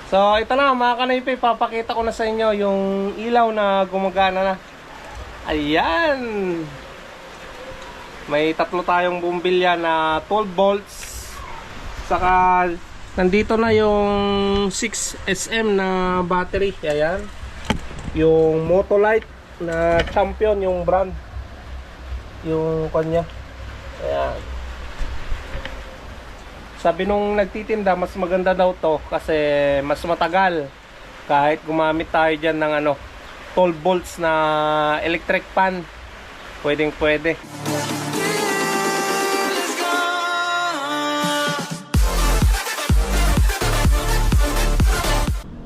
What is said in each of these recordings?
So ito na mga kanaypi, papakita ko na sa inyo yung ilaw na gumagana na. Ayan. May tatlo tayong bumbilya na 12 volts. Saka nandito na yung 6SM na battery. Ayan. Yung Motolite na Champion, yung brand. Yung kanya. Ayan. Sabi nung nagtitinda, mas maganda daw to kasi mas matagal kahit gumamit tayo dyan ng 12 volts na electric fan. Pwedeng pwede.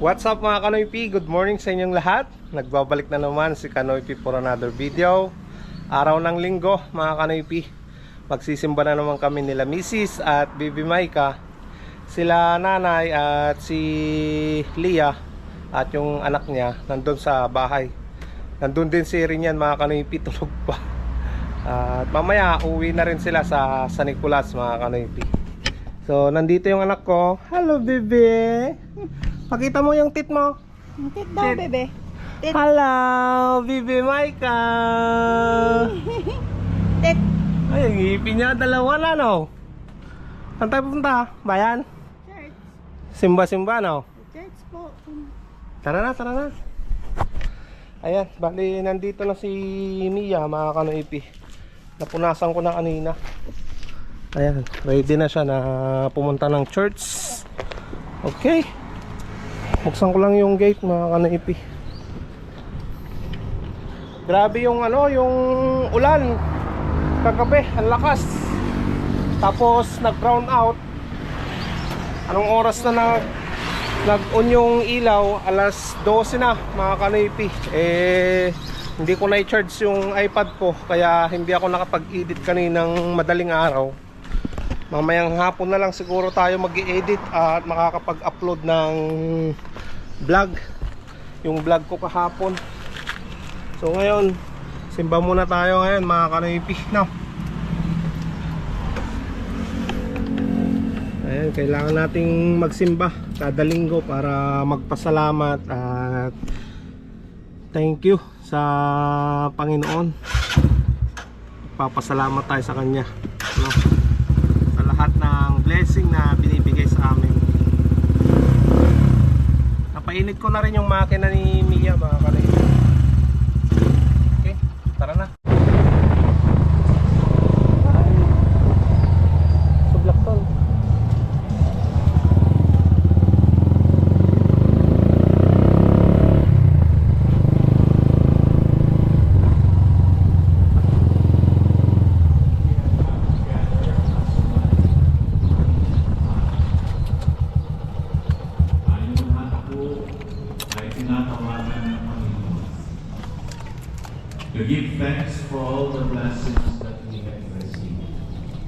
What's up mga Kanoypi? Good morning sa inyong lahat. Nagbabalik na naman si Kanoypi for another video. Araw ng linggo mga Kanoypi, magsisimba na naman kami nila Mrs. at Bibi Maika. Sila nanay at si Leah at yung anak niya nandun sa bahay. Nandun din si Rinyan mga Kanoypi, tulog pa. At mamaya uwi na rin sila sa San Nicolas mga Kanoypi. So nandito yung anak ko. Hello Bibi. Pakita mo yung tit mo. Yung tit daw, bebe. Tit. Hello Bibi Maika. Tit. Ay, ang ngipin niya, dalawa na, no? Saan tayo pupunta? Bayan? Church. Simba-simba, no? Church po. Tara na, tara na. Ayan, bali, nandito na si Mia, mga Kanoypi. Napunasan ko na kanina. Ayan, ready na siya na pumunta ng church. Okay. Buksan ko lang yung gate, mga Kanoypi. Grabe yung yung ulan. Kagabi, ang lakas. Tapos nag-brown out. Anong oras na nag-on yung ilaw? Alas 12 na mga Kanoypi. Hindi ko na-charge yung iPad ko, kaya hindi ako nakapag-edit kaninang madaling araw. Mamayang hapon na lang siguro tayo mag-i-edit at makakapag-upload ng vlog. Yung vlog ko kahapon. So ngayon, simba muna tayo ngayon mga Kanoypi, no? Ayan, kailangan nating magsimba kada linggo para magpasalamat at thank you sa Panginoon. Papasalamat tayo sa Kanya, no? Sa lahat ng blessing na binibigay sa amin. Napainit ko na rin yung makina ni Mia mga Kanoypi. Tara na. Sublakton. To give thanks for all the blessings that we have received.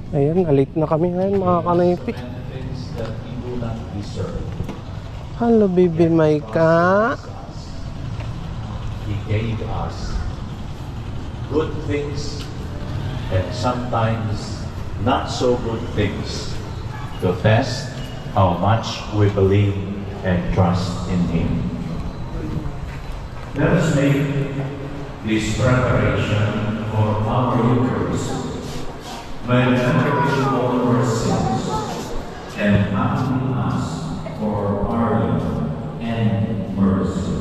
Ayan, late na kami ngayon mga Kanoypi. Benefits that we do not deserve. Hello Bibi Maika. He gave us good things and sometimes not so good things to test how much we believe and trust in Him. Let us make this preparation for our Eucharist by remembering all our sins and asking us for pardon and mercy.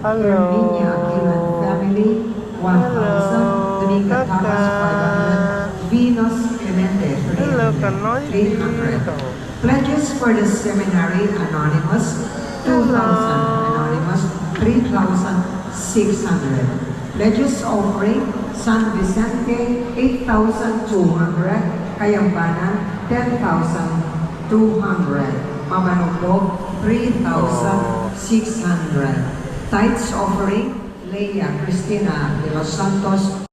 Hello. Family, 1,000. Donica Thomas, 500. Venus Clemente, Hello 300. Kanoypi. 800. Pledges for the seminary, Anonymous, 2,000. Anonymous, 3,600. Pledges offering, San Vicente, 8,200. Kayambanan, 10,200. Mamanugdog, 3,600. Tithes offering, Leia Cristina de los Santos,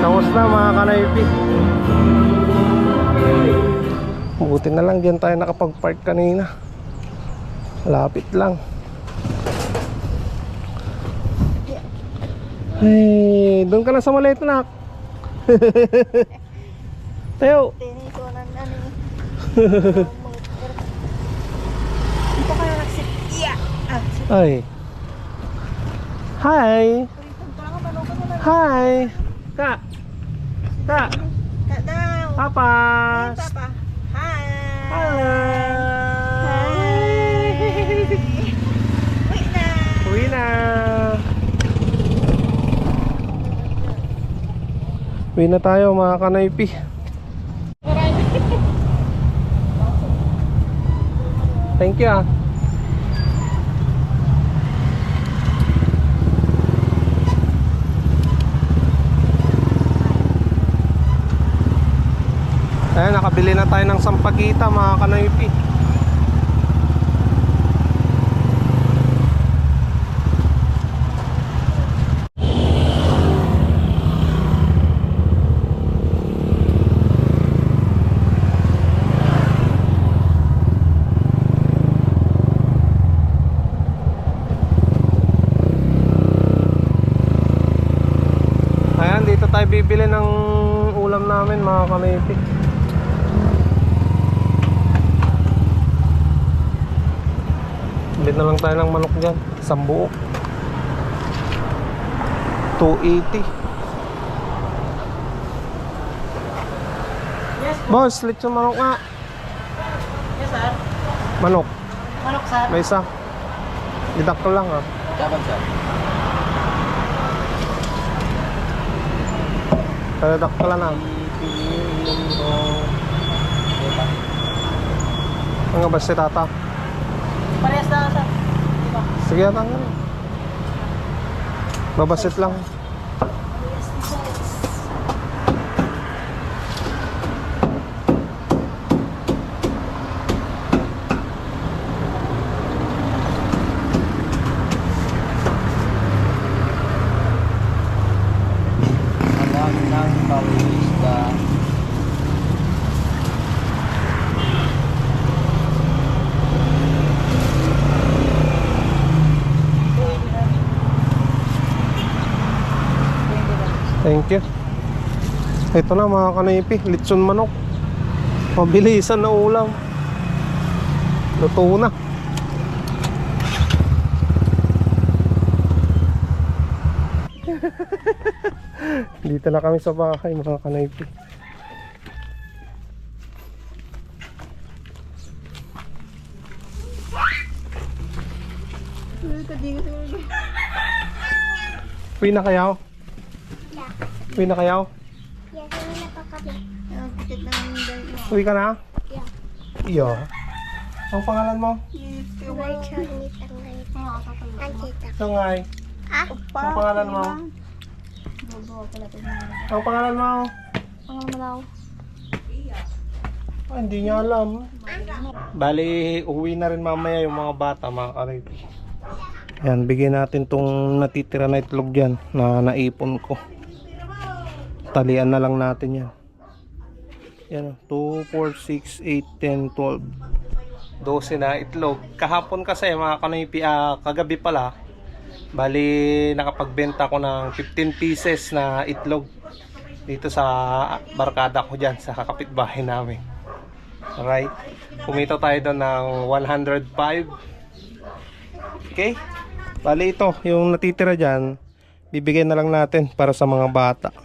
Tapos na mga Kanoypi. Buti na lang diyan tayo nakapag-park kanina. Lapit lang. Hey, doon ka na sa maliit na. Tayo. Tini ko na nani. Ito ka na nagsit. Yeah. Ay. Hi. Hi. Ka. Ka. Kak daw. Papa. Papa. Hi. Hello. Wait na. Uwi na. Uwi na tayo mga kanaypi. Thank you ah. Ayan, nakabili na tayo ng sampagita mga kanaypi. Ayan, dito tayo bibili ng ulam namin mga kanaypi. Bili na lang tayo ng manok dyan. Isang buo. 280. Boss, lechon manok nga. Yes, sir. Manok. Manok, sir. May isa. Didak ko lang ah. Dapat sir. Didak ko lang ah. Ang nga ba si tata? Parehas na, sir. Diba? Sige ata nga. Babasit lang. Anak ng Paulista. Thank you. Ito na mga kanaypi, lechon manok. Mabilisan na ulam. Luto na. Dito na kami sa bahay mga kanaypi. Uwi na kayo? Uwi na kayo? Yes, hindi na pa kami. Pitit na ng dalawa. Uwi ka na? Yeah. Iyo. Ang pangalan mo? May chonit ang ngayon. Antita. Sungay. Ah? Ang pangalan mo? Ang pangalan mo? Malaw. Ah, hindi niya alam. Bali, uwi na rin mamaya yung mga bata, mga kanaypi. Yan, bigyan natin tong natitira na itlog dyan na naipon ko. Talian na lang natin yan. Yan, 2, 4, 6, 8, 10, 12. 12 na itlog. Kahapon kasi mga kanaypi, kagabi pala, bali nakapagbenta ko ng 15 pieces na itlog dito sa barkada ko dyan sa kapitbahay namin. Alright, kumita tayo doon ng 105. Okay, bali ito yung natitira dyan, bibigyan na lang natin para sa mga bata.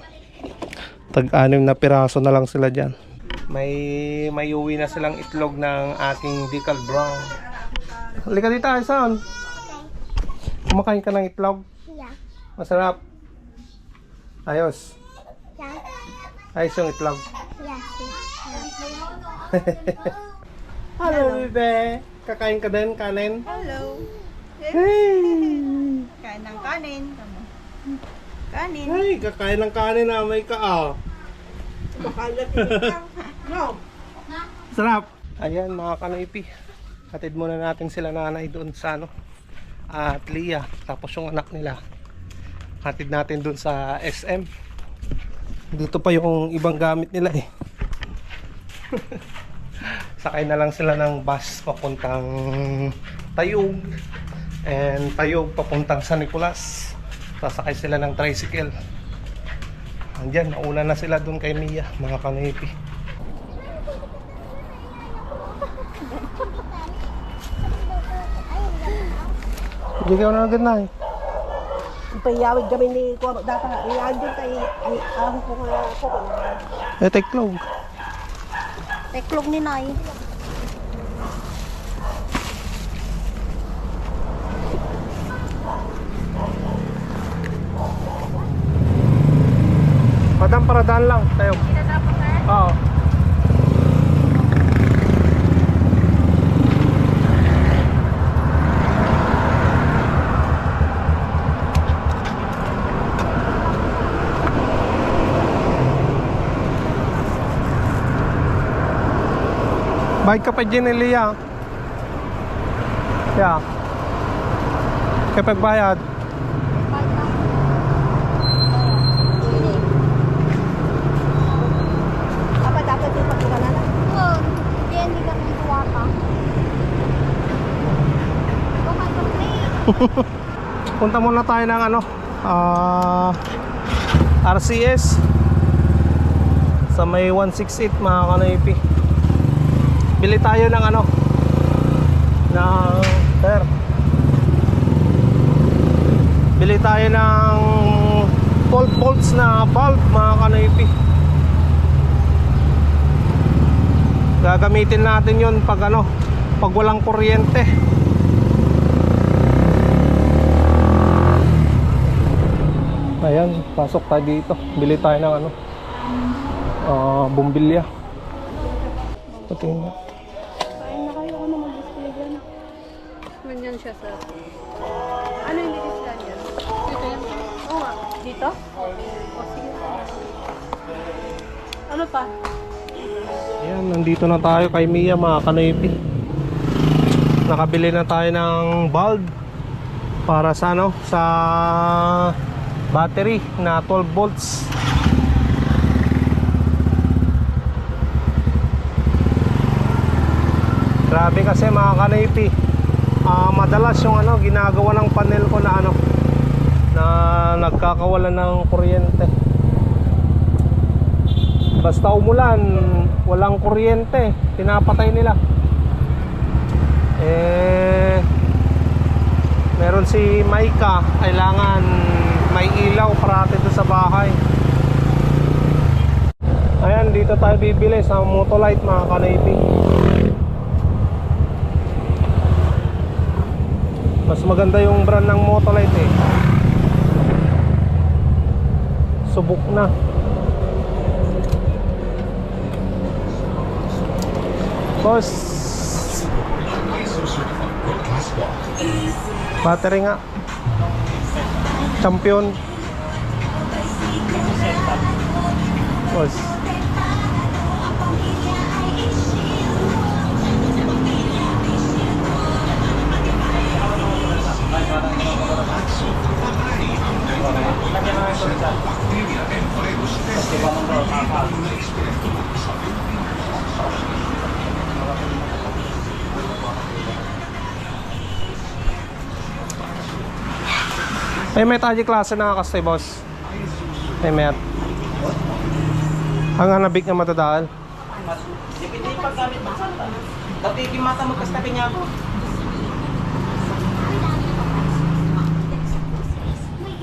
Tag-6 na piraso na lang sila dyan. May uwi na silang itlog ng aking decal brown. Halika dito, Aison. Kumakain ka ng itlog? Yeah. Masarap. Ayos. Yeah. Ayos yung itlog. Yeah. Hello, bebe. Kakain ka din, kanin? Hello. Hey! Kain ng kanin. Kanin. Hey, kakain ng kanin na may ka No. Sarap. Ayan mga kanaypi. Hatid muna natin sila nanay doon sa at Leah. Tapos yung anak nila hatid natin doon sa SM. Dito pa yung ibang gamit nila eh. Sakay na lang sila ng bus papuntang Tayug. And Tayug papuntang San Nicolas. Sasakay sila ng tricycle. Andyan, nauna na sila dun kay Mia, mga kanipi. Hindi ka na agad na eh. Payawid kami ni Kuya data nga. Iandun kay ahon ko nga ako. Teklog. Teklog ni Nay. Madam, paradaan lang tayo. Oo. Bike ka pa dyan, Elia. Yeah. Kapag bayad. Apa dapat yung pagkukanan na? Oo. Hindi kami ituwa ka. Baka kami. Punta muna tayo ng ano, RCS sa may 168 mga kanaypi. Bili tayo ng ano, ng sir. Bili tayo ng 12 volts na bulb mga kanaypi. Gagamitin natin yon pag ano, pag walang kuryente. Ayan, pasok tayo dito. Bili tayo ng ano, bumbilya. Patingin na. Kain na kayo. Ano mag-display dyan? Ganyan siya, sir. Ano yung display niya? Dito yan. Oo nga. Dito? O, sige. Ano pa? Ayan, nandito na tayo kay Mia mga kanoypi. Nakabili na tayo ng bulb para sa ano, sa battery na 12 volts. Grabe kasi mga kanoypi, madalas yung ano, ginagawa ng panel ko na ano, na nagkakawalan ng kuryente. Basta umulan, walang kuryente, pinapatay nila. Meron si Maika, kailangan may ilaw parati doon sa bahay. Ayan, dito tayo bibili sa Motolite mga kanoypi. Mas maganda yung brand ng Motolite eh. Subok na. Boss, battery nga. Champion. Boss. Ay, may taji klase na kakastay, boss. Ay, may ang hanabik na matadaan. Depende yung paggamit ng santa. Dati yung mata mo kastabi niya ako.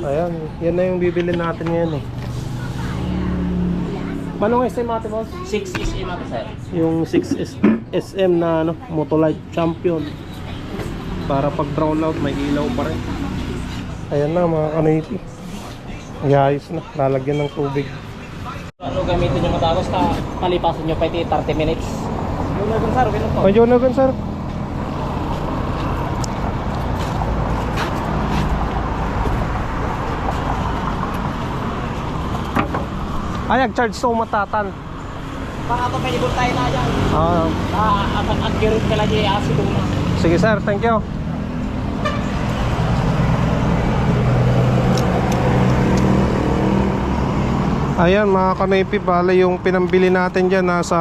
Ayan, yan na yung bibili natin ngayon eh. Manong estimate, boss? 6 is mata, sir. Yung 6SM na ano, Motolite Champion. Para pag brown out, may ilaw pa rin. Ayan na mga kanoypi. Ayos na, lalagyan ng tubig. Ano gamitin nyo matapos na palipasan nyo pa iti 30 minutes. Yung nagun, sir, ganun po. Medyo na gan, sir. Ay, charge so matatan. Para ito pwede tayo na dyan. At-at-girit ka lang yung asido na. Sige sir, thank you. Ayan mga kanaypi, bale yung pinambili natin dyan nasa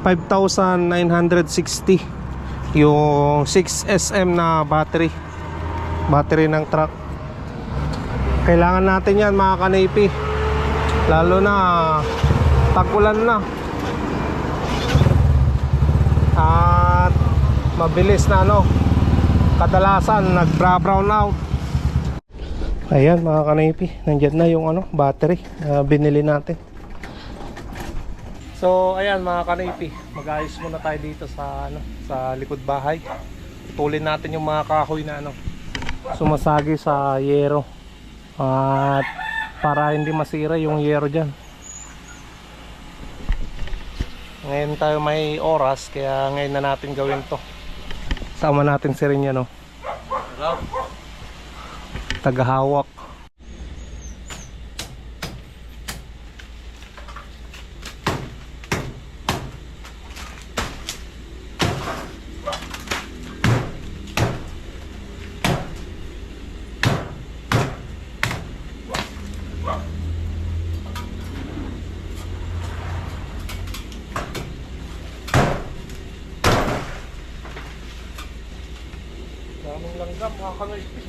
5,960 yung 6SM na battery ng truck. Kailangan natin yan mga kanaypi, lalo na tag-ulan na at mabilis na kadalasan nagbra-brown out. Ayan mga kanaypi, nandyan na yung battery na binili natin. So ayan mga kanaypi, mag-ayos muna tayo dito sa sa likod bahay. Putulin natin yung mga kahoy na sumasagi sa yero, at para hindi masira yung yero dyan. Ngayon tayo may oras, kaya ngayon na natin gawin to. Sama natin si Rinya, tagahawak. Daming langgam mga kanaypi.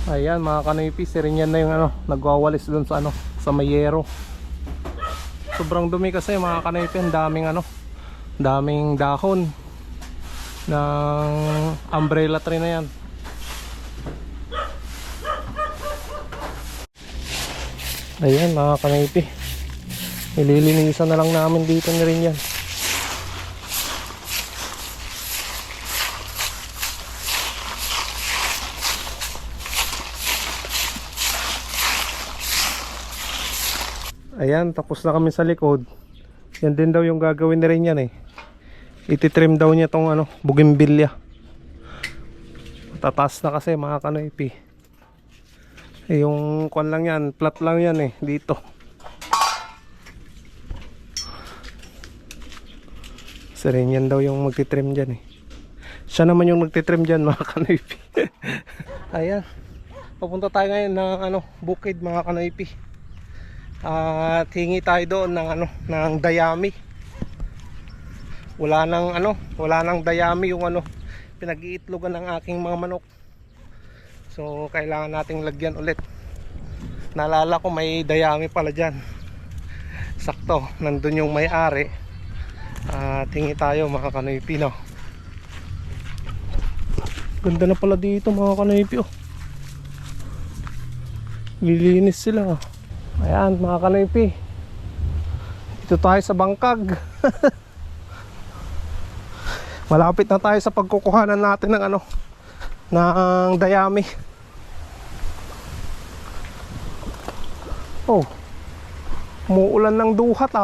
Ayan mga kanaypi, sirinyan na yung nagwawalis dun sa sa mayero. Sobrang dumi kasi mga kanaypi, ang daming dahon ng umbrella tree na yan. Ayan mga kanaypi, ililinisan na lang namin dito ni rin yan. Ayan, tapos na kami sa likod. Yan din daw yung gagawin na rin yan Ititrim daw niya tong bougainvillea. Tataas na kasi mga kanaypi. Yung kwan lang yan, flat lang yan dito. Kasi rin yan daw yung magtitrim dyan Siya naman yung magtitrim dyan mga kanaypi. Ayan, papunta tayo ngayon ng bukid mga kanaypi. At hingi tayo doon ng dayami. Wala nang dayami yung pinag-iitlogan ng aking mga manok. So kailangan nating lagyan ulit. Naalala ko may dayami pala dyan. Sakto, nandun yung may-ari. At hingi tayo mga kanaypi. Ganda na pala dito mga kanaypi. Lilinis sila. Ayan mga kanaypi, dito tayo sa bangkag. Malapit na tayo sa pagkukuhanan natin ng ng dayami. Oh, umuulan ng duhat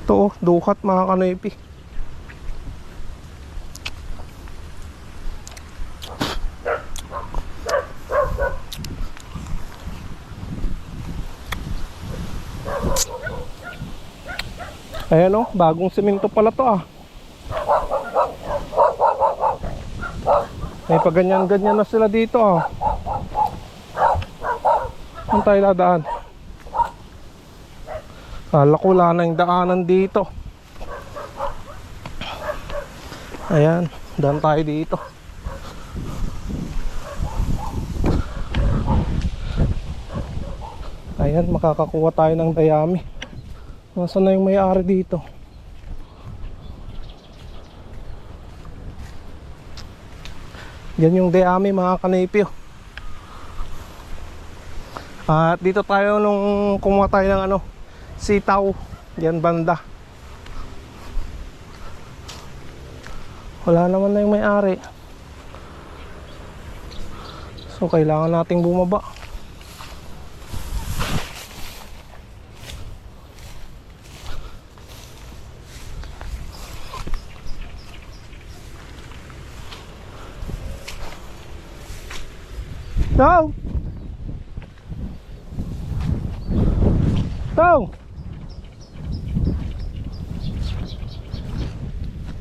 Ito duhat mga kanaypi. Ayan bagong semento pala to May paganyan-ganyan na sila dito Saan tayo dadaan? Kala ko wala na yung daanan dito. Ayan, daan tayo dito. Ayan, makakakuha tayo ng dayami. Nasaan na yung may-ari dito? Yan yung dayami mga kanaypi. At dito tayo nung kumuha tayo ng sitaw. Yan banda. Wala naman na yung may-ari. So kailangan nating bumaba. Tong! Tong!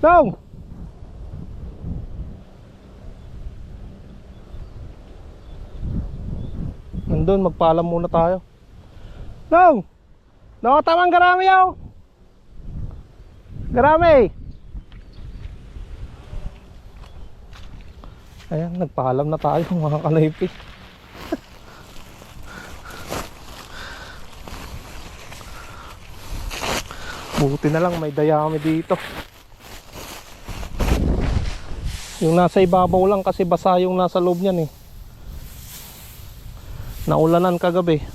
Tong! Nandun, magpaalam muna tayo. Tong! Nakatamang garami yaw! Garami! Ayan, nagpaalam na tayo mga kanaypi. Buti na lang may dayami dito. Yung nasa ibabaw lang kasi basa yung nasa loob niyan eh. Naulanan kagabi.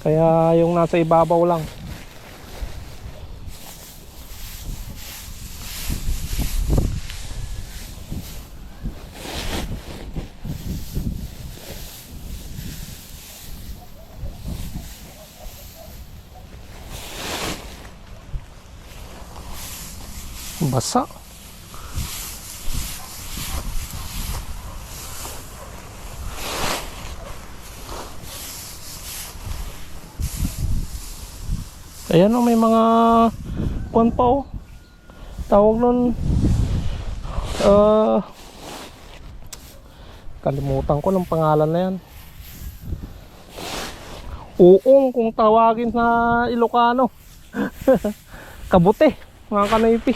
Kaya yung nasa ibabaw lang. Basa. Ayan o, may mga kuwan pa o. Tawag nun kalimutan ko ng pangalan na yan. Uong kung tawagin sa Ilocano. Kabute mga kanaypi.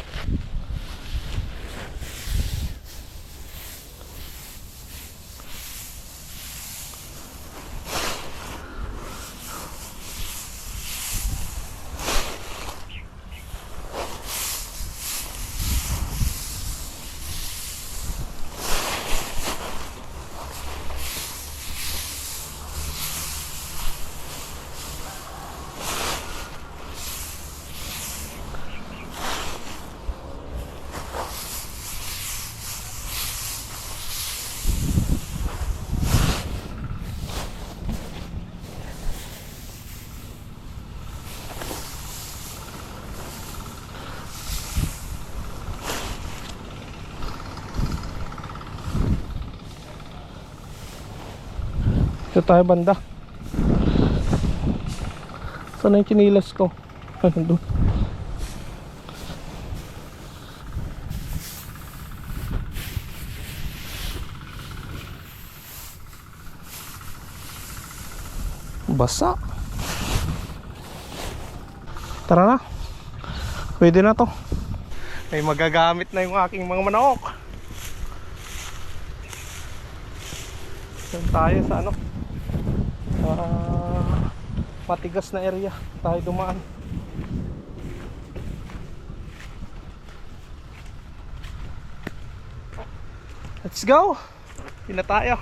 Ito tayo banda. Saan na yung chinilas ko? Doon. Basa. Tara na. Pwede na to. May magagamit na yung aking mga manok. Doon tayo sa ano, matigas na area tayo dumaan. Let's go. Pina tayo.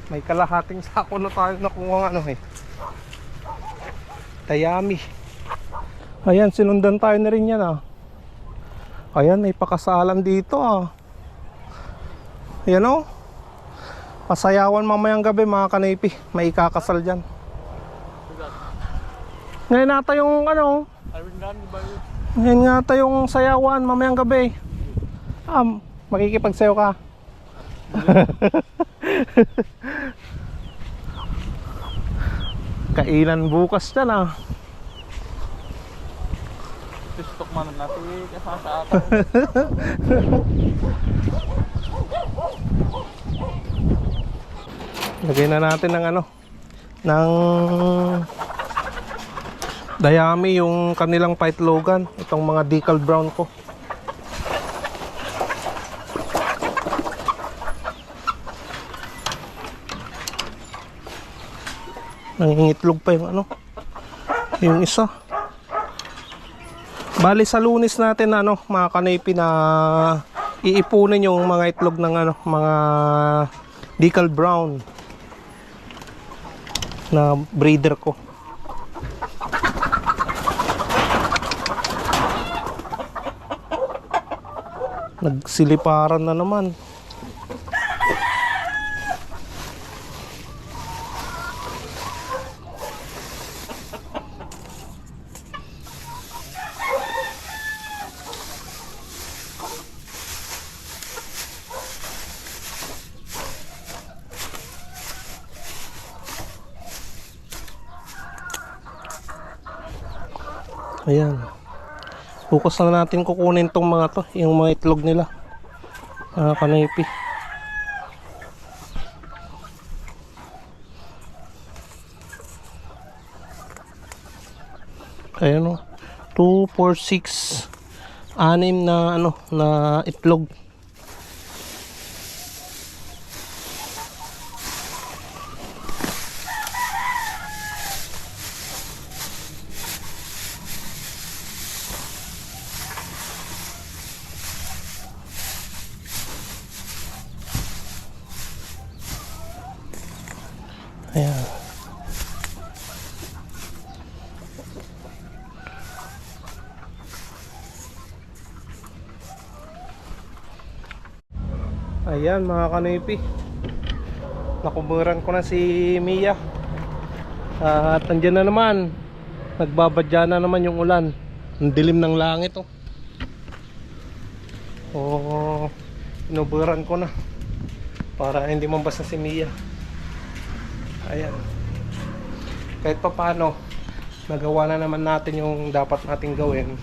May kalahating sako na tayo nakuha ng ano eh, dayami. Ayan, sinundan tayo na rin yan ah. Ayan, may pakasalan dito ah. Ayan o, pasayawan mamayang gabi mga kanaypi. May ikakasal dyan. Ngayon nata yung ano, ngayon nga tayo yung sayawan mamayang gabi. Makikipagsayaw ka. Kainan bukas dyan ah. TikTok man natin kasama sa ata. Lagay na natin ng ano, ng dayami yung kanilang paitlogan. Itong mga decal brown ko. Nangingitlog pa yung ano, yung isa. Bali sa Lunes natin ano, mga kanaypi, na iipunin yung mga itlog ng ano, mga decal brown na breeder ko. Nagsiliparan na naman. Ayan. Bukas na natin kukunin tong mga to, yung mga itlog nila. Kanipi. Ayan o. 2, 4, 6. 6 na ano, na itlog. Ayan. Ayan mga kanipi, nakuburan ko na si Mia. At andyan na naman, nagbabadya na naman yung ulan. Ang dilim ng langit oh. Inuburan ko na para hindi mabasa si Mia. Ayan. Kahit pa paano, nagawa na naman natin yung dapat nating gawin.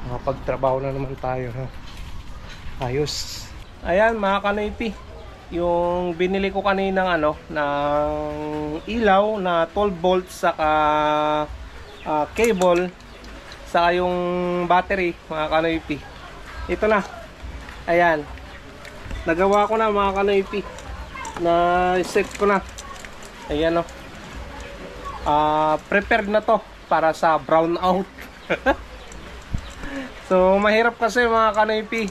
Makapagtrabaho na naman tayo, ha? Ayos. Ayan mga kanipi, yung binili ko kaninang ano, ng ilaw na 12 volts saka cable saka yung battery mga kanipi. Ito na. Ayan. Nagawa ko na mga kanipi. Na set ko na. Ayan o. Prepared na to para sa brownout. So mahirap kasi mga kanipi.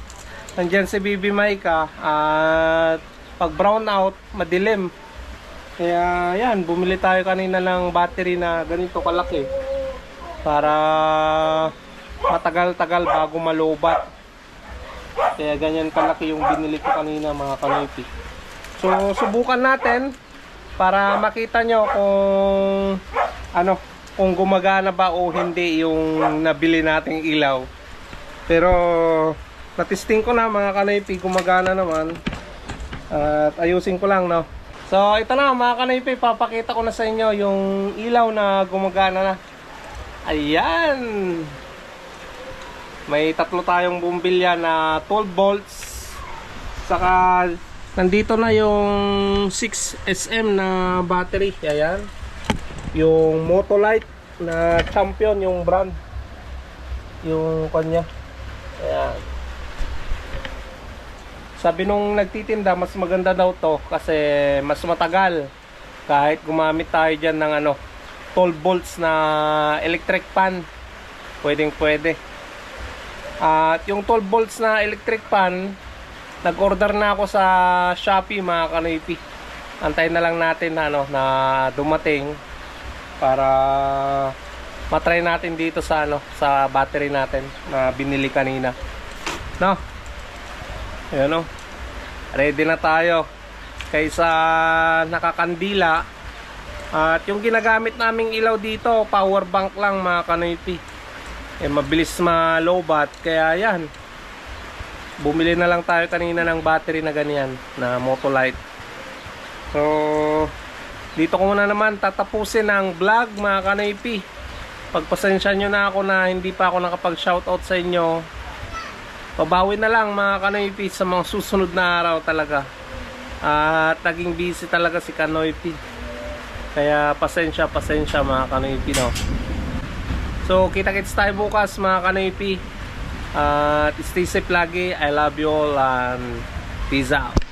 Nandyan si Bibi Maika at pag brownout, madilim. Kaya yan, bumili tayo kanina ng battery na ganito kalaki para matagal-tagal bago malobat. Kaya ganyan kalaki yung binili ko kanina mga kanipi. So subukan natin para makita nyo kung ano, kung gumagana ba o hindi yung nabili nating ilaw. Pero natesting ko na mga kanipi, gumagana naman. At ayusin ko lang, no. So ito na mga kanipi, papakita ko na sa inyo yung ilaw na gumagana na. Ayan. May tatlo tayong bumbilya na 12 volts. Saka nandito na yung 6SM na battery. Ayan. Yung Motolite na Champion, yung brand. Yung kanya. Ayan. Sabi nung nagtitinda, mas maganda daw to kasi mas matagal. Kahit gumamit tayo dyan ng ano, 12 volts na electric fan, pwedeng pwede. At yung 12 volts na electric fan, nag-order na ako sa Shopee mga kanipi. Antayin na lang natin na, ano, na dumating para matry natin dito sa, ano, sa battery natin na binili kanina, no? Ayan o, ready na tayo kaysa nakakandila. At yung ginagamit naming ilaw dito, power bank lang mga kanipi. Mabilis malobat. Kaya yan, bumili na lang tayo kanina ng battery na ganyan, na Motolite. So dito ko muna naman tatapusin ang vlog mga kanipi. Pagpasensya nyo na ako na hindi pa ako nakapag shoutout sa inyo. Pabawi na lang mga kanipi sa mga susunod na araw talaga. At naging busy talaga si Kanoypi. Kaya pasensya mga kanipi, no. So kita-kits tayo bukas mga kanipi. At stay safe lagi. I love you all and peace out.